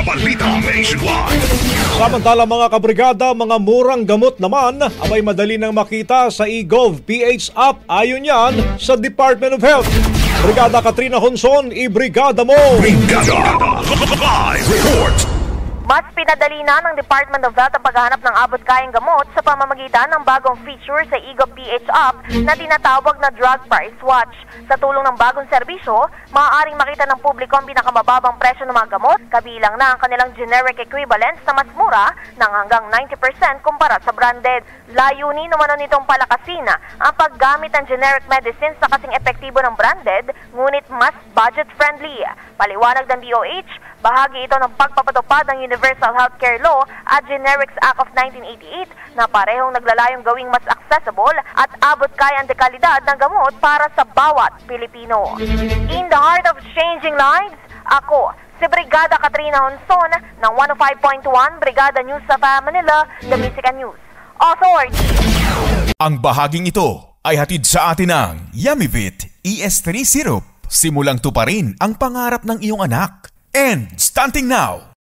balita nationwide. Samantala mga kabrigada, mga murang gamot naman abay madali nang makita sa eGov PH app ayon yan sa Department of Health. Brigada Katrina Honson, ibrigada mo! Brigada! Live report! Mas pinadali na ng Department of Health ang paghahanap ng abot-kayang gamot sa pamamagitan ng bagong feature sa eGov PH app na tinatawag na Drug Price Watch. Sa tulong ng bagong serbisyo, maaaring makita ng publiko ang pinakamababang presyo ng mga gamot, kabilang na ang kanilang generic equivalents na mas mura ng hanggang 90% kumpara sa branded. Layunin naman nitong palakasin ang paggamit ng generic medicines na kasing epektibo ng branded, ngunit mas budget-friendly. Paliwanag ng DOH, bahagi ito ng pagpapatupad ng Universal Healthcare Law at Generics Act of 1988 na parehong naglalayong gawing mas accessible at abot-kayang dekalidad ng gamot para sa bawat Pilipino. In the heart of changing lives, ako, si Brigada Katrina Honson ng 105.1 Brigada News sa Manila, The Music and News Authority. Ang bahaging ito ay hatid sa atin ng Yummy-Vit ES3 Syrup. Simulang tuparin ang pangarap ng iyong anak. And stunting now,